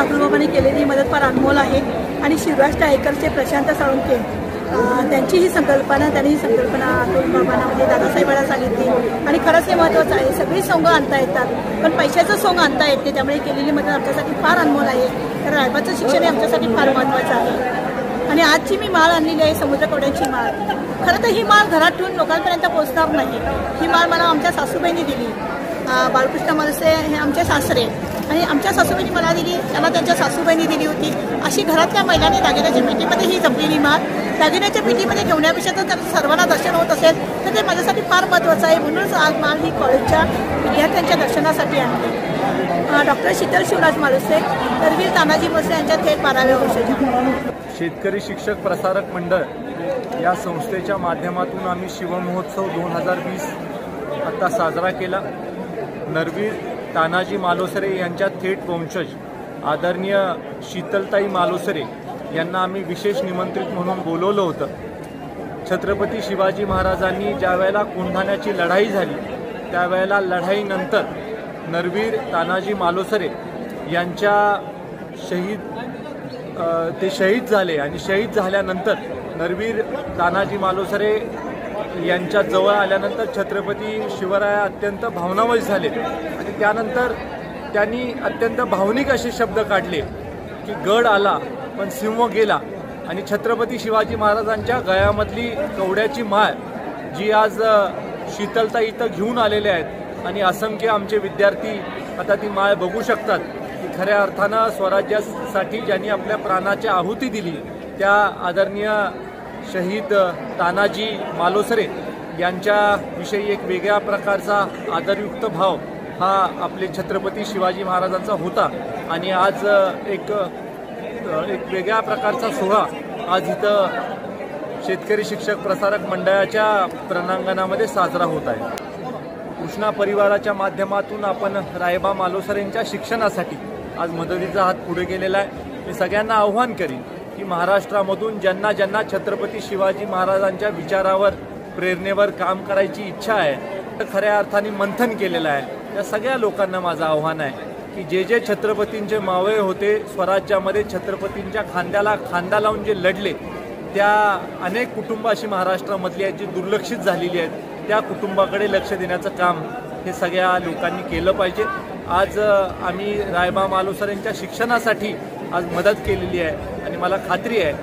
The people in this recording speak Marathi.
अतुलबाबांनी केलेली मदत फार अनमोल आहे आणि शिवराज टाळेकरचे प्रशांत साळुंखे त्यांची ही संकल्पना अतुलबाबांना म्हणजे दादासाहेबांना सांगितली आणि खरंच हे महत्त्वाचं आहे. सगळी सोंग आणता येतात पण पैशाचं सोंग आणता येत नाही. त्यामुळे केलेली मदत आमच्यासाठी फार अनमोल आहे. तर रायबाचं शिक्षण हे आमच्यासाठी फार महत्त्वाचं आहे. आणि आजची मी माळ आणलेली आहे समुद्रकोड्यांची माळ. खरं तर ही माळ घरात ठेवून लोकांपर्यंत पोहोचणार नाही. ही माळ मला आमच्या सासूबाईंनी दिली. बाळकृष्ण मालुसरे हे आमचे सासरे आणि आमच्या सासूबाईंनी मला दिली, त्यांना त्यांच्या सासूबाईंनी दिली होती. अशी घरातल्या महिलांनी दागिन्याच्या पेटीमध्ये ही जपलेली माळ दागिन्याच्या पेटीमध्ये ठेवण्यापेक्षा जर त्यांना सर्वांना दर्शन होत असेल तर ते माझ्यासाठी फार महत्त्वाचं आहे. म्हणूनच आज माळ ही कॉलेजच्या विद्यार्थ्यांच्या दर्शनासाठी आणली. डॉक्टर शीतल शिवराज मालुसरे, करवीर तानाजी भोसले यांच्या थेट 12व्या वर्षाच्या. शेतकरी शिक्षक प्रसारक मंडळ या संस्थेच्या माध्यमातून आम्ही शिवमहोत्सव 2020 आता साजरा केला. नरवीर तानाजी मालुसरे यांच्या थेट वंशज आदरणीय शीतलताई मालुसरे यांना आम्ही विशेष निमंत्रित म्हणून बोलवलं होतं. छत्रपती शिवाजी महाराजांनी ज्या वेळेला कोंढाण्याची लढाई झाली त्यावेळेला लढाईनंतर नरवीर तानाजी मालुसरे यांच्या ते शहीद झाले आणि शहीद झाल्यानंतर नरवीर तानाजी मालुसरे यांच्या जवळ आल्यानंतर छत्रपती शिवराय अत्यंत भावनावश झाले आणि त्यानंतर त्यांनी अत्यंत भावनिक असे शब्द काढले की गड आला पण सिंह गेला. आणि छत्रपती शिवाजी महाराजांच्या गळ्यामधली कवड्याची माळ जी आज शीतलता इथं घेऊन आलेले आहेत आणि असंख्य आमचे विद्यार्थी आता ती माळ बघू शकतात की खऱ्या अर्थानं स्वराज्यासाठी ज्यांनी आपल्या प्राणाची आहुती दिली त्या आदरणीय शहीद तानाजी मालुसरे यांच्याविषयी एक वेगळ्या प्रकारचा आदरयुक्त भाव हा आपले छत्रपती शिवाजी महाराजांचा होता. आणि आज एक वेगळ्या प्रकारचा सोहळा आज इथं शेतकरी शिक्षक प्रसारक मंडळाच्या प्रणांगणामध्ये साजरा होत आहे. कृष्णा परिवाराच्या माध्यमातून आपण रायबा मालुसरेंच्या शिक्षणासाठी आज मदतीचा हात पुढे केलेला आहे. मी सगळ्यांना आव्हान करीन की महाराष्ट्रामधून ज्यांना ज्यांना छत्रपती शिवाजी महाराजांच्या विचारावर प्रेरणेवर काम करायची इच्छा आहे तर खऱ्या अर्थाने मंथन केलेलं आहे त्या सगळ्या लोकांना माझं आव्हान आहे की जे जे छत्रपतींचे मावळे होते स्वराज्यामध्ये छत्रपतींच्या खांद्याला खांदा लावून जे लढले त्या अनेक कुटुंब अशी महाराष्ट्रामधली आहेत जी दुर्लक्षित झालेली आहेत. त्या कुटुंबाकडे लक्ष देण्याचं काम हे सगळ्या लोकांनी केलं पाहिजे. आज आम्ही रायबा मालुसरेंच्या शिक्षणासाठी आज मदत केलेली आहे आणि मला खात्री आहे